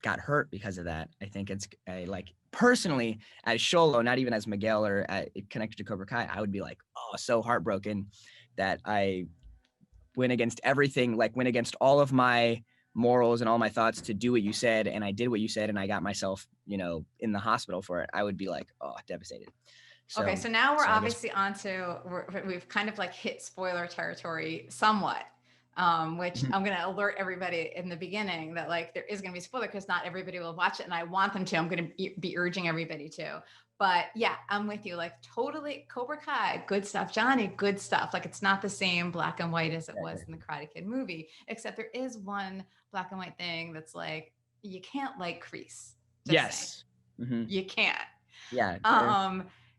got hurt because of that. I think it's like personally as XOLO, not even as Miguel or connected to Cobra Kai, I would be like, oh, so heartbroken that I went against everything, like went against all of my morals and all my thoughts to do what you said, and I did what you said, and I got myself, in the hospital for it. I would be like, oh, devastated. Okay, so now we're I guess, obviously we've kind of like hit spoiler territory somewhat, which I'm going to alert everybody in the beginning that like there is going to be spoiler because not everybody will watch it, and I want them to. I'm going to be urging everybody to. But yeah, I'm with you. Like totally, Cobra Kai, good stuff. Johnny, good stuff. Like it's not the same black and white as it was in the Karate Kid movie, except there is one black and white thing that's like you can't like Kreese. Just saying. yes. Mm-hmm. You can't. Yeah.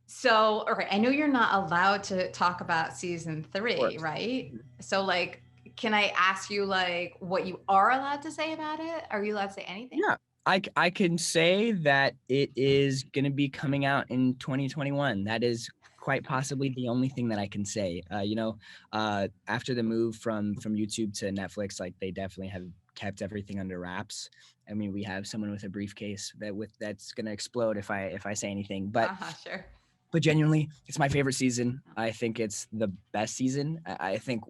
So, okay, I know you're not allowed to talk about season Of 3, course. right? Mhm. So, like, can I ask you like what you are allowed to say about it? Are you allowed to say anything? Yeah, I can say that it is gonna be coming out in 2021. That is quite possibly the only thing that I can say. After the move from YouTube to Netflix, like they definitely have kept everything under wraps. I mean, we have someone with a briefcase that's gonna explode if I say anything. Sure. But genuinely, it's my favorite season. I think it's the best season. I think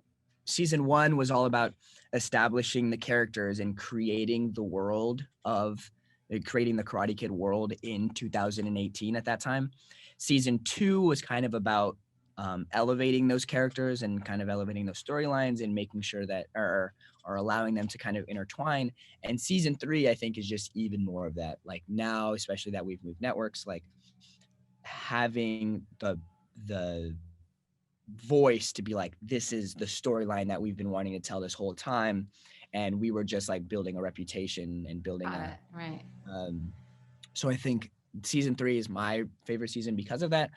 season 1 was all about establishing the characters and creating the world of creating the Karate Kid world in 2018 at that time. Season 2 was kind of about elevating those characters and kind of elevating those storylines and making sure that are allowing them to kind of intertwine. And season 3, I think, is just even more of that. Like now, especially that we've moved networks, like having the voice to be like, this is the storyline that we've been wanting to tell this whole time, and we were just like building a reputation and building Got a it. Right. so I think season 3 is my favorite season because of that,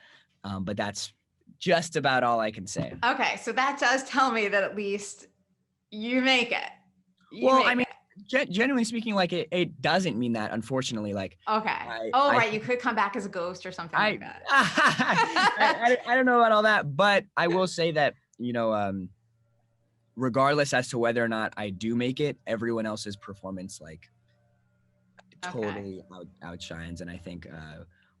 but that's just about all I can say. Okay, so that does tell me that at least you make it. You Well, I make mean, it. genuinely speaking, like it doesn't mean that, unfortunately. Like Okay. i Oh, i right. You could come back as a ghost or something like I that. I don't know about all that, but I will say that, regardless as to whether or not I do make it, everyone else's performance like Okay. totally outshines, and I think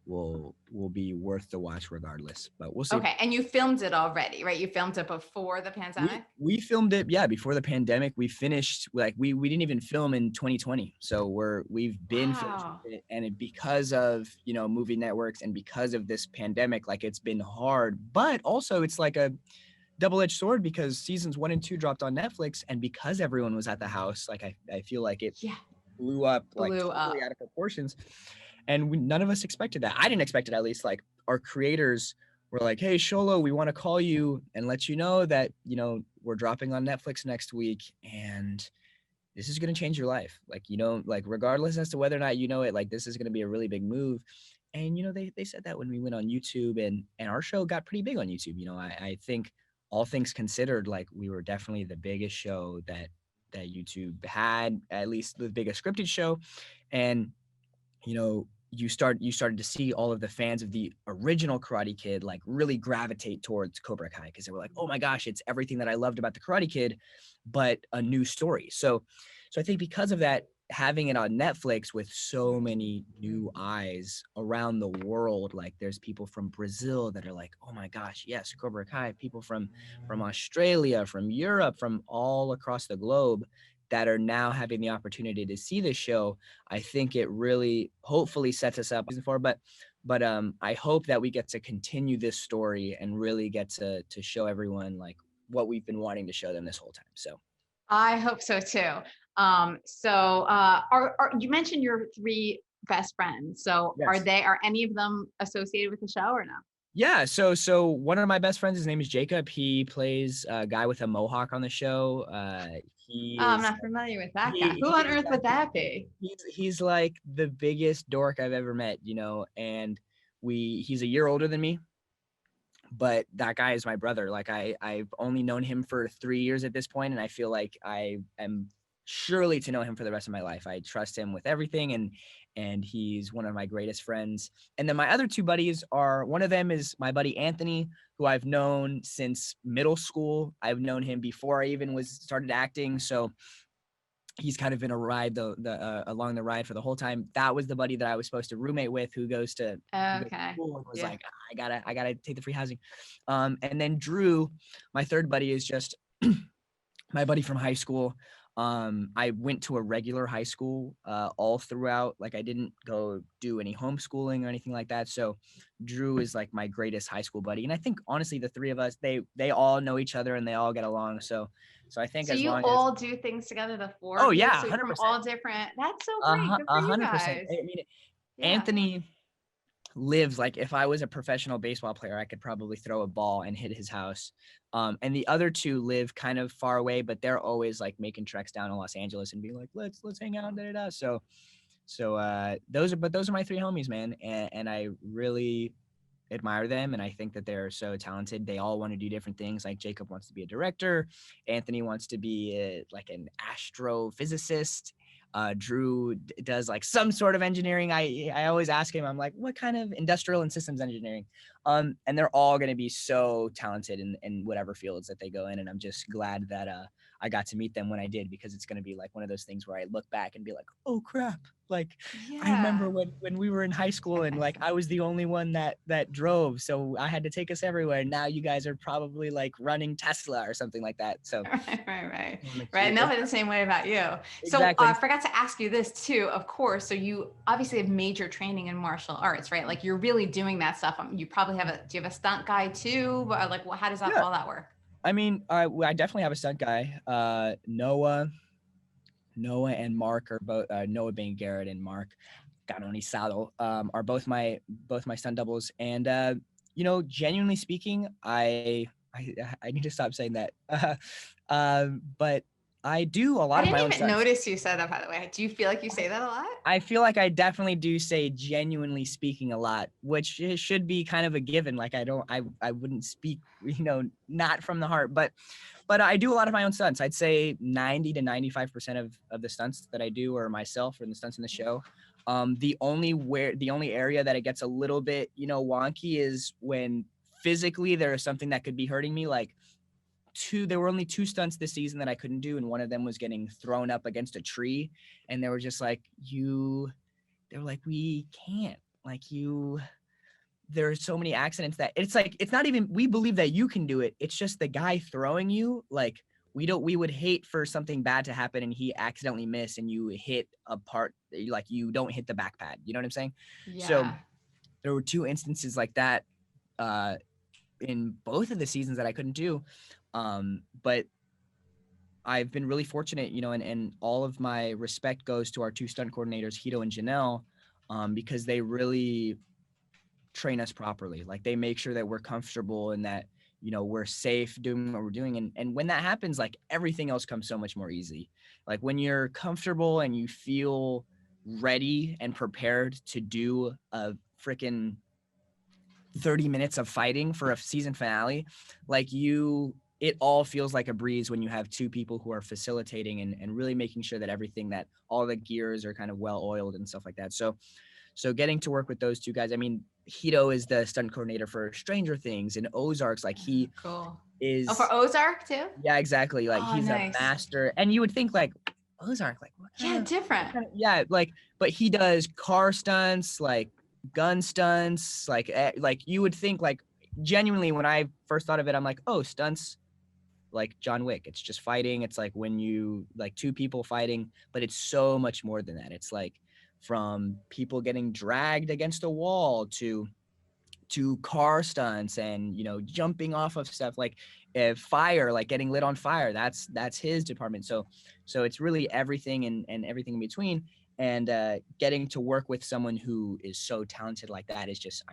will be worth the watch regardless. But we'll see. Okay. And you filmed it already, right? You filmed it before the We pandemic? we filmed it, yeah, before the pandemic. We finished, like we didn't even film in 2020, so we've been finished Wow. with it, and because of movie networks and because of this pandemic, like it's been hard, but also it's like a double-edged sword because seasons 1 and 2 dropped on Netflix, and because everyone was at the house, like I feel like it Yeah. blew up like Blew totally up. out of proportions, and none of us expected that. I didn't expect it, at least. Like our creators were like, hey Sholo, we want to call you and let you know that we're dropping on Netflix next week, and this is going to change your life, like like regardless as to whether or not it, like this is going to be a really big move. And they said that when we went on YouTube, and our show got pretty big on YouTube. I think, all things considered, like we were definitely the biggest show that YouTube had, at least the biggest scripted show. And you started to see all of the fans of the original Karate Kid like really gravitate towards Cobra Kai, because they were like, oh my gosh, it's everything that I loved about the Karate Kid, but a new story. So I think because of that, having it on Netflix with so many new eyes around the world, like there's people from Brazil that are like, oh my gosh, yes, Cobra Kai, people from Australia, from Europe, from all across the globe that are now having the opportunity to see this show. I think it really hopefully sets us up season 4, but I hope that we get to continue this story and really get to show everyone like what we've been wanting to show them this whole time. So I hope so too. Are you mentioned your 3 best friends? So yes. are any of them associated with the show or no? Yeah, so one of my best friends, his name is Jacob. He plays a guy with a mohawk on the show. He Oh, I'm is not familiar with that guy. Who he on is earth would that be? he's like the biggest dork I've ever met, and he's a year older than me, but that guy is my brother. Like I've only known him for 3 years at this point, and I feel like I am surely to know him for the rest of my life. I trust him with everything, and he's one of my greatest friends. And then my other 2 buddies are, one of them is my buddy Anthony, who I've known since middle school. I've known him before I even started acting. So he's kind of been a ride along the ride for the whole time. That was the buddy that I was supposed to roommate with, who goes to Okay. school, and was Yeah. like, I gotta take the free housing. And then Drew, my third buddy, is just my buddy from high school. I went to a regular high school all throughout. Like I didn't go do any homeschooling or anything like that. So Drew is like my greatest high school buddy. And I think honestly, the 3 of us, they all know each other and they all get along. So I think So as you long as, all do things together, the 4 oh of you. yeah, So you're from 100%. all different. That's so great. Good for you 100%. guys. I mean, Yeah. Anthony lives, like if I was a professional baseball player, I could probably throw a ball and hit his house. And the other 2 live kind of far away, but they're always like making treks down to Los Angeles and being like, let's hang out. Da, da, da. So those are my 3 homies, man. And I really admire them, and I think that they're so talented. They all want to do different things. Like Jacob wants to be a director, Anthony wants to be like an astrophysicist. Drew does like some sort of engineering. I always ask him, I'm like, what kind of industrial and systems engineering? And they're all going to be so talented in whatever fields that they go in. And I'm just glad that I got to meet them when I did, because it's going to be like one of those things where I look back and be like, oh crap. Like, I Yeah. remember when we were in high school and like I was the only one that drove, so I had to take us everywhere. Now you guys are probably like running Tesla or something like that. So Right. And they'll feel the same way about you. So I exactly. forgot to ask you this too, of course. So you obviously have major training in martial arts, right? Like you're really doing that stuff. You probably do you have a stunt guy too? Like, well, how does Yeah. all that work? I mean, I definitely have a stunt guy. Noah and Mark are both Noah being Garrett and Mark Canonisado are both my stunt doubles. And genuinely speaking, I need to stop saying that. But I do a I lot of my didn't own even stunts. notice you said that, by the way. Do you feel like you say that a lot? I feel like I definitely do say genuinely speaking a lot, which should be kind of a given. Like I wouldn't speak, not from the heart, but I do a lot of my own stunts. I'd say 90 to 95% of the stunts that I do are myself, or the stunts in the show. The only area that it gets a little bit, wonky is when physically there is something that could be hurting me. Like there were only 2 stunts this season that I couldn't do, and one of them was getting thrown up against a tree, and they were just like, they were like, we can't, like, there are so many accidents that it's like, it's not even, we believe that you can do it. It's just the guy throwing you, like, we would hate for something bad to happen and he accidentally miss and you hit a part, like you don't hit the back pad. You know what I'm saying? So Yeah. there were 2 instances like that in both of the seasons that I couldn't do. But I've been really fortunate, and all of my respect goes to our 2 stunt coordinators, Hito and Janelle, because they really train us properly. Like they make sure that we're comfortable and that, we're safe doing what we're doing. And when that happens, like everything else comes so much more easy. Like when you're comfortable and you feel ready and prepared to do a freaking 30 minutes of fighting for a season finale, like it all feels like a breeze when you have 2 people who are facilitating and really making sure that that all the gears are kind of well oiled and stuff like that. So getting to work with those 2 guys, I mean, Hito is the stunt coordinator for Stranger Things and Ozarks. Like he Cool. Oh, is, for Ozark too? yeah, exactly. Like Oh, he's a nice. master. And you would think like Ozark, like Yeah, different. yeah, like, but he does car stunts, like gun stunts, like you would think, like, genuinely when I first thought of it, I'm like, oh, stunts like John Wick. It's just fighting. It's like when you like 2 people fighting, but it's so much more than that. It's like from people getting dragged against a wall to car stunts and jumping off of stuff, like fire, like getting lit on fire. That's his department. So it's really everything and everything in between. And getting to work with someone who is so talented like that is just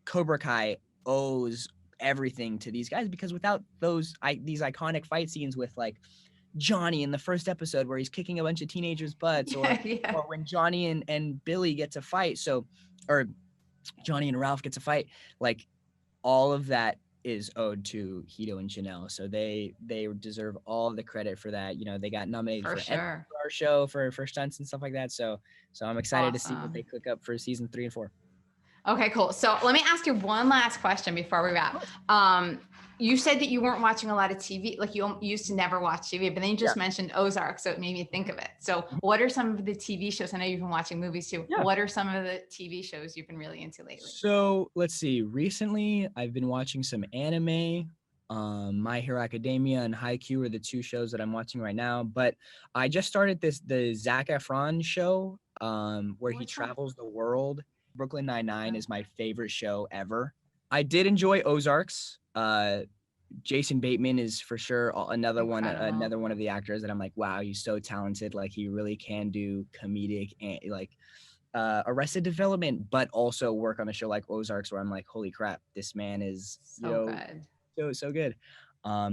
Cobra Kai owes everything to these guys, because without these iconic fight scenes with like Johnny in the first episode where he's kicking a bunch of teenagers' butts, or when Johnny and Billy get to fight, or Johnny and Ralph get to fight, like all of that is owed to Hito and Janelle. So they deserve all of the credit for that. They got nominated For for sure. our show for stunts and stuff like that. So I'm excited to see what they Awesome. cook up for season 3 and 4. Okay, cool. So let me ask you one last question before we wrap. You said that you weren't watching a lot of TV, like you used to never watch TV, but then you just mentioned Ozark, so it made me think of it. So what are some of the TV shows? I know you've been watching movies too. Yeah. What are some of the TV shows you've been really into lately? So let's see. Recently, I've been watching some anime. My Hero Academia and Haikyuu are the 2 shows that I'm watching right now. But I just started the Zac Efron show, where he travels the world. Brooklyn Nine-Nine is my favorite show ever. I did enjoy Ozarks. Jason Bateman is for sure another one of the actors that I'm like, wow, he's so talented. Like he really can do comedic and like Arrested Development, but also work on a show like Ozarks, where I'm like, holy crap, this man is good. so good.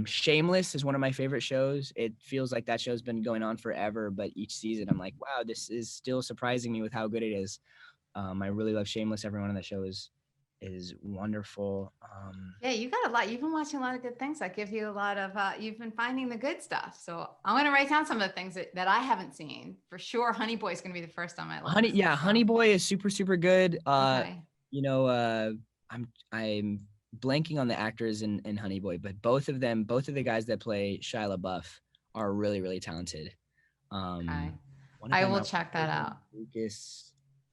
Shameless is one of my favorite shows. It feels like that show's been going on forever, but each season I'm like, wow, this is still surprising me with how good it is. I really love Shameless. Everyone on the show is is wonderful. Yeah, you got a lot. You've been watching a lot of good things that give you a lot of, you've been finding the good stuff. So I'm going to write down some of the things that I haven't seen. For sure, Honey Boy is going to be the first on my list. Honey Boy is super, super good. Okay. You know, I'm blanking on the actors in Honey Boy, but both of the guys that play Shia LaBeouf are really, really talented. Okay. One of I them, will check that out.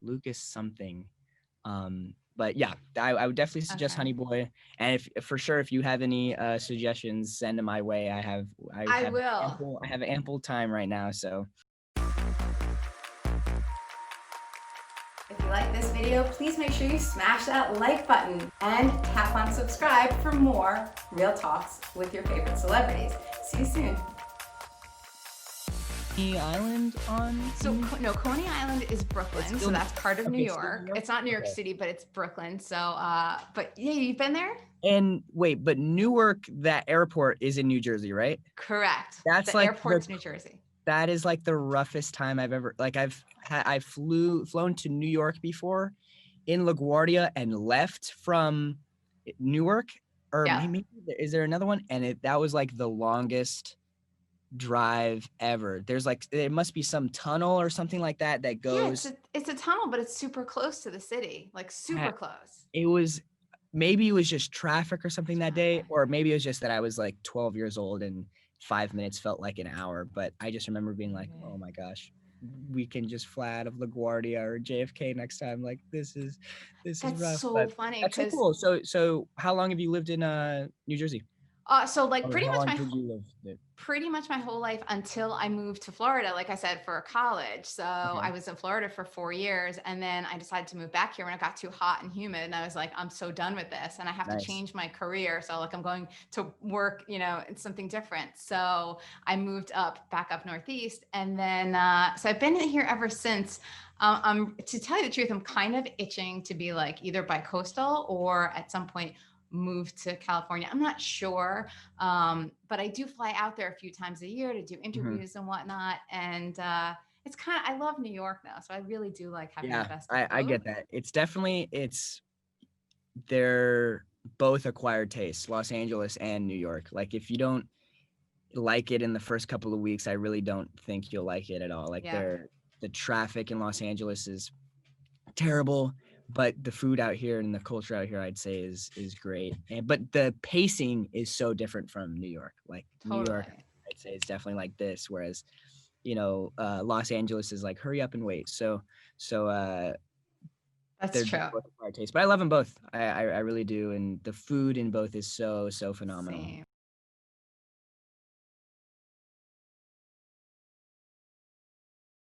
Lucas something. But yeah, I would definitely suggest Okay. Honey Boy. And if for sure, if you have any suggestions, send them my way. I will. I have ample time right now. So If you like this video, please make sure you smash that like button and tap on subscribe for more real talks with your favorite celebrities. See you soon. Coney Island on? So no, Coney Island is Brooklyn, so that's part of New York. It's not New York Okay. City, but it's Brooklyn. So, but yeah, you've been there? And wait, but Newark, that airport is in New Jersey, right? Correct. That's the like airport's New Jersey. That is like the roughest time I've ever, like I've flown to New York before in LaGuardia and left from Newark, or Yeah. maybe is there another one? And that was like the longest drive ever. There must be some tunnel or something like that goes. Yeah, it's a tunnel, but it's super close to the city, like super close. It was, maybe it was just traffic or something that day, or maybe it was just that I was like 12 years old and 5 minutes felt like an hour. But I just remember being like, oh my gosh, we can just fly out of LaGuardia or JFK next time. Like this is rough. That's so But funny that's so because cool. So how long have you lived in New Jersey? so like Or how long did you live there? pretty much my whole life until I moved to Florida, like I said, for college. So Okay. I was in Florida for 4 years, and then I decided to move back here when it got too hot and humid. And I was like, I'm so done with this, and I have to Nice. change my career. So like I'm going to work, in something different. So I moved back up Northeast, and then so I've been here ever since. To tell you the truth, I'm kind of itching to be like either bi-coastal or at some point move to California. I'm not sure. But I do fly out there a few times a year to do interviews and whatnot. And it's I love New York now. So I really do like having the best of both. I get that. They're both acquired tastes, Los Angeles and New York. Like if you don't like it in the first couple of weeks, I really don't think you'll like it at all. Like the traffic in Los Angeles is terrible, but the food out here and the culture out here, I'd say is great. But the pacing is so different from New York. Like Totally. New York, I'd say it's definitely like this, whereas Los Angeles is like hurry up and wait. So that's true. Both acquired taste, but I love them both. I really do, and the food in both is so phenomenal.